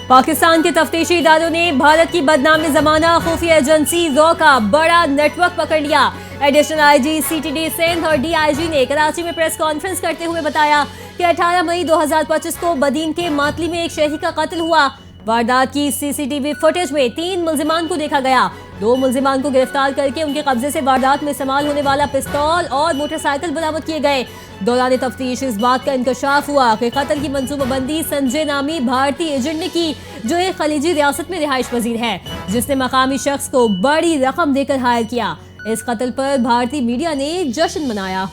पाकिस्तान के तफ्तीशी इदारों ने भारत की बदनामी जमाना खुफिया एजेंसी रॉ का बड़ा नेटवर्क पकड़ लिया। एडिशनल आईजी सीटीडी सिंध और डीआईजी ने कराची में प्रेस कॉन्फ्रेंस करते हुए बताया कि 18 मई 2025 को बदीन के मातली में एक शहरी का कत्ल हुआ। वारदात की सीसीटीवी फुटेज में 3 मुल्जिमान को देखा गया। 2 मुल्जिमान को गिरफ्तार करके उनके कब्जे से वारदात में इस्तेमाल होने वाला पिस्तौल और मोटरसाइकिल बरामद किए गए। दौरान तफ्तीश इस बात का इंकशाफ हुआ कि कत्ल की मंसूबाबंदी संजय नामी भारतीय एजेंट ने की, जो एक खलीजी रियासत में रिहाइश पजीर है, जिसने मकामी शख्स को बड़ी रकम देकर हायर किया। इस कत्ल पर भारतीय मीडिया ने जश्न मनाया।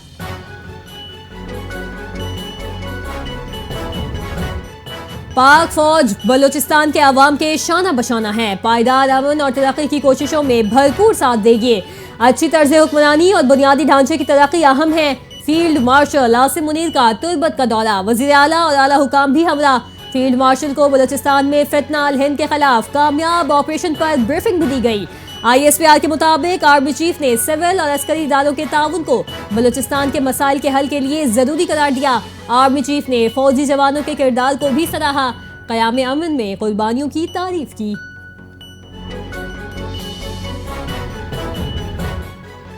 पाक फौज बलूचिस्तान के अवाम के शाना बशाना है। पायदार अमन और तरक्की की कोशिशों में भरपूर साथ देगी। अच्छी तर्ज हुक्मरानी और बुनियादी ढांचे की तरक्की अहम है। फील्ड मार्शल आसिम मुनीर का तुर्बत का दौरा, वजीर आला और आला हुकाम भी हमरा। फील्ड मार्शल को बलूचिस्तान में फितना अल हिंद के खिलाफ कामयाब ऑपरेशन पर ब्रीफिंग भी दी गई। ISPR के मुताबिक आर्मी चीफ ने सिविल और अस्करी इदारों के ताउन को बलूचिस्तान के मसाइल के हल के लिए जरूरी करार दिया। आर्मी चीफ ने फौजी जवानों के किरदार को भी सराहा। क़याम अमन में कुर्बानियों की तारीफ की।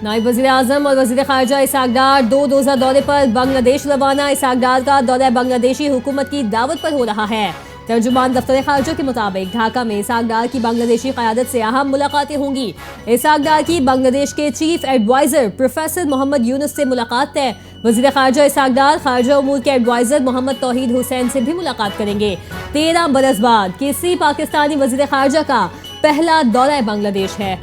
नायब वज़ीर आज़म और वज़ीर ख़ारजा इसहाक़ डार 2 रोज़ा दौरे पर बांग्लादेश रवाना। इसहाक़ डार का दौरा बांग्लादेशी हुकूमत की दावत पर हो रहा है। तर्जुमान दफ्तर ख़ारजा के मुताबिक ढाका में इसहाक़ डार की बांग्लादेशी क़यादत से अहम मुलाकातें होंगी। इसहाक़ डार की बांग्लादेश के chief adviser professor Mohammad Yunus से मुलाकात है। वज़ीर ख़ारजा इसहाक़ डार ख़ारजा उमूर के एडवाइज़र मोहम्मद तौहीद हुसैन से भी मुलाकात करेंगे। 13 बरस बाद किसी पाकिस्तानी वज़ीर ख़ारजा का पहला दौरा बांग्लादेश है।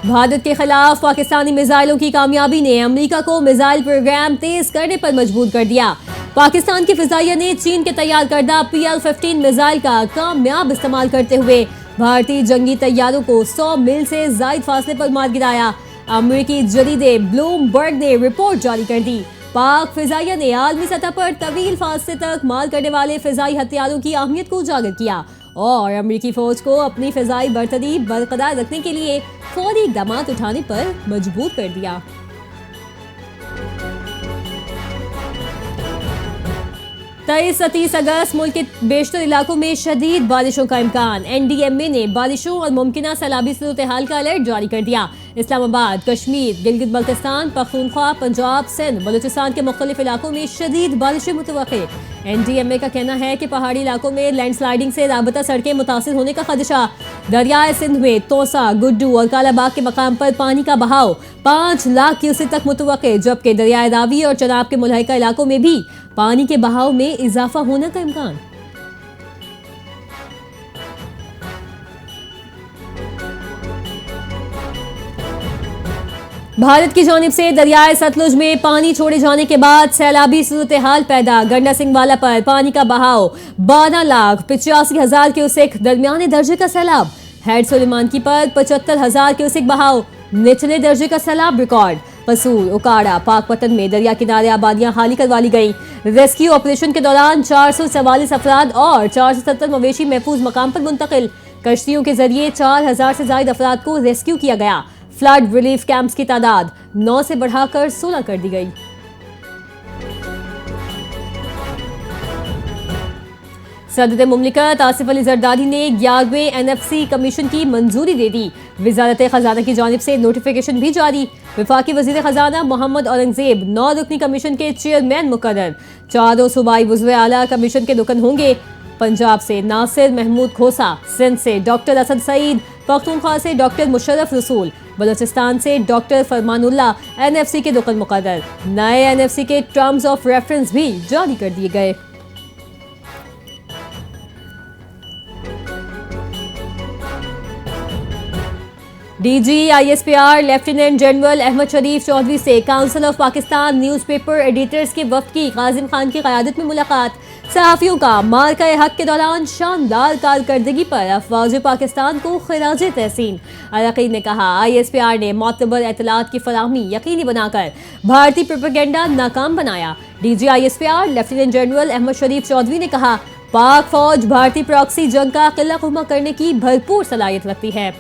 भारत के खिलाफ पाकिस्तानी मिसाइलों की कामयाबी ने अमेरिका को मिसाइल प्रोग्राम तेज करने पर मजबूर कर दिया। पाकिस्तान के फिजाइया ने चीन के तैयार करदा PL-15 मिसाइल का कामयाब इस्तेमाल करते हुए भारतीय जंगी तैयारों को 100 मील से जायद फासले पर मार गिराया। अमेरिकी जरीदे ब्लूमबर्ग ने रिपोर्ट जारी कर दी। पाक फिजाइया ने आलमी सतह पर तवील फासले तक मार करने वाले फिजाई हथियारों की अहमियत को उजागर किया और अमेरिकी फौज को अपनी फिजाई बरतरी बरकरार रखने के लिए फौरी इक़दाम उठाने पर मजबूर कर दिया। 23 से 30 अगस्त मुल्क के बेशतर इलाकों में शदीद बारिशों का इम्कान। NDMA ने बारिशों और मुमकिना सैलाबी सूरत हाल का अलर्ट जारी कर दिया। इस्लामाबाद, कश्मीर, गिलगित बल्तिस्तान, पख्तूनख्वा, पंजाब, सिंध, बलूचिस्तान के मुख्तलिफ इलाकों में शदीद बारिशें मुतवक्के। NDMA का कहना है कि पहाड़ी इलाकों में लैंडस्लाइडिंग से राबता सड़कें मुतासिर होने का खदशा। दरियाए सिंध में तोसा, गुड्डू और कालाबाग के मकाम पर पानी का बहाव 5 लाख क्यूसेक तक मुतवक्के, जबकि दरियाए रावी और चनाब के मुल्हिका इलाकों में भी पानी के बहाव में इजाफा होने का इम्कान। भारत की जानिब से दरियाए सतलुज में पानी छोड़े जाने के बाद सैलाबी सूरत हाल पैदा। गंडा सिंहवाला पर पानी का बहाव 12,85,000 क्यूसेक, दरमियाने दर्जे का सैलाब। हेड सुलेमानकी पर 75,000 क्यूसेक बहाव, निचले दर्जे का सैलाब रिकॉर्ड। कसूर, उकाड़ा, पाकपतन में दरिया किनारे आबादियां खाली करवा ली गई। रेस्क्यू ऑपरेशन के दौरान 444 अफराद और 470 मवेशी महफूज मकाम पर मुंतकिल। कश्तियों के जरिए 4,000 से ज्यादा अफराद को रेस्क्यू किया गया। फ्लड रिलीफ कैंप्स की तादाद 9 से बढ़ाकर 16 कर दी गई। सदर मुमलिकत आसिफ अली जरदारी ने 11वें NFC कमीशन की मंजूरी दे दी। वजारत खजाना की जानिब से नोटिफिकेशन भी जारी। वफाकी वजीर खजाना मोहम्मद औरंगजेब 9 रुकनी कमीशन के चेयरमैन मुकर्रर। 4 सूबाई वज़ीर आला कमीशन के रुकन होंगे। पंजाब से नासिर महमूद खोसा, सिंध से डॉक्टर असद सईद, पख्तूनख्वा से डॉक्टर मुशर्रफ रसूल, बलूचिस्तान से डॉक्टर फरमानुल्लाह NFC के रुकन मुकर्रर। नए NFC के टर्म्स ऑफ रेफरेंस भी जारी कर दिए गए। DG ISPR lieutenant general Ahmed Sharif Chaudhry से council of Pakistan newspaper editors के वफ्द की काजिम खान की क़यादत में मुलाकात। सहाफ़ियों का मार्का हक के दौरान शानदार कारकर्दगी पर अफ़वाज पाकिस्तान को खिराज तहसीन। अरक़ी ने कहा, ISPR ने मोतबर एतलात की फराहमी यकीनी बनाकर भारतीय प्रोपेगेंडा नाकाम बनाया। DG ISPR lieutenant general Ahmed Sharif Chaudhry ने कहा, पाक फौज भारतीय प्रॉक्सी जंग का क़िला क़ुमा करने की भरपूर सलाहियत रखती है।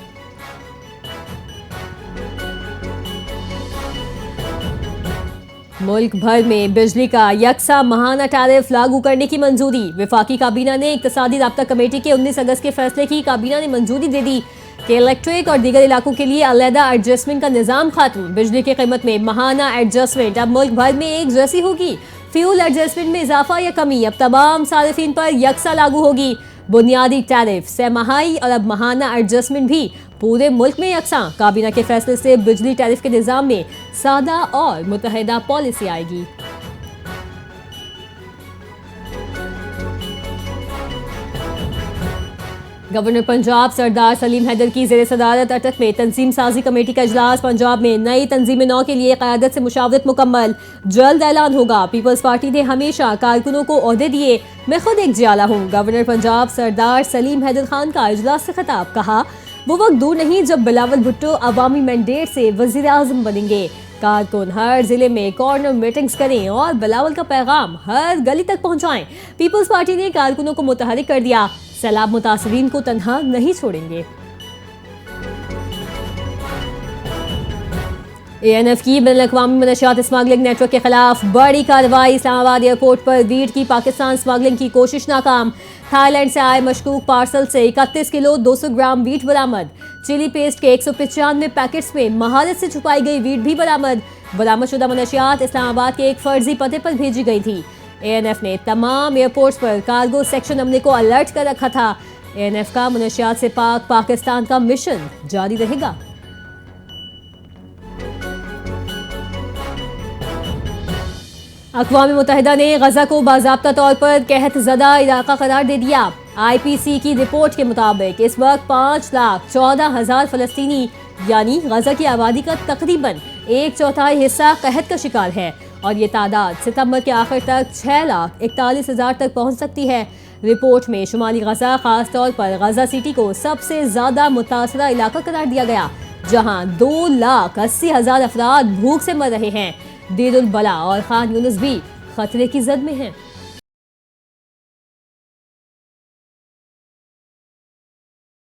मुल्क भर में बिजली का यकसा माहाना टैरिफ लागू करने की मंजूरी। वफाकी काबीना ने इक्तसादी राब्ता कमेटी के 19 अगस्त के फैसले की काबीना ने मंजूरी दे दी कि इलेक्ट्रिक और दीगर इलाकों के लिए अलहदा एडजस्टमेंट का निजाम खत्म। बिजली की कीमत में माहाना एडजस्टमेंट अब मुल्क भर में एक जैसी होगी। फ्यूल एडजस्टमेंट में इजाफा या कमी अब तमाम सारिफिन पर यकसा लागू होगी। बुनियादी टैरिफ, सहमाही और अब माहाना एडजस्टमेंट भी पूरे मुल्क में यकसा। काबीना के फैसले से बिजली टैरिफ के निजाम में सादा और मुतहदा पॉलिसी आएगी। गवर्नर पंजाब सरदार सलीम हैदर की ज़ेर सदारत अटक में तंजीम साजी कमेटी का इजलास। पंजाब में नई तंजीम नौ के लिए क़यादत से मुशावरत मुकम्मल, जल्द ऐलान होगा। पीपल्स पार्टी ने हमेशा कारकुनों को ओहदे दिए, मैं खुद एक जियाला हूँ। गवर्नर पंजाब सरदार सलीम हैदर खान का इजलास से खिताब, कहा वो वक्त दूर नहीं जब बिलावल भुट्टो अवामी मैंडेट से वजीर आजम बनेंगे। कारकुन हर जिले में कॉर्नर मीटिंग्स करें और बिलावल का पैगाम हर गली तक पहुंचाएं। पीपल्स पार्टी ने कारकुनों को मुतहरिक कर दिया, सैलाब मुतासरीन को तन्हा नहीं छोड़ेंगे। ANF की बैनुल-अक़वामी मनशियात स्मगलिंग नेटवर्क के खिलाफ बड़ी कार्रवाई। इस्लामाबाद एयरपोर्ट पर वीट की पाकिस्तान स्मगलिंग की कोशिश नाकाम। थाईलैंड से आए मशकूक पार्सल से 31 किलो 200 ग्राम वीट बरामद। चिली पेस्ट के 195 पैकेट्स में महारत से छुपाई गई वीट भी बरामद। बरामदशुदा मनशियात इस्लामाबाद के एक फर्जी पते पर भेजी गई थी। ANF ने तमाम एयरपोर्ट्स पर कार्गो सेक्शन अमले को अलर्ट कर रखा था। ANF का मनशियात से पाकिस्तान का मिशन जारी रहेगा। अक़वाम मुत्तहिदा ने गजा को बाज़ाब्ता तौर पर कहत ज़दा इलाका करार दे दिया। IPC की रिपोर्ट के मुताबिक इस वक्त 5,14,000 फ़लस्तीनी यानी गजा की आबादी का तकरीबन 1/4 हिस्सा कहत का शिकार है और ये तादाद सितंबर के आखिर तक 6,41,000 तक पहुँच सकती है। रिपोर्ट में शुमाली गजा खास तौर पर गजा सिटी को सबसे ज़्यादा मुतासरा इलाका करार दिया गया, जहाँ 2,80,000 अफराद भूख से मर रहे हैं। देरुल बला और खान यूनिस भी खतरे की जद में हैं।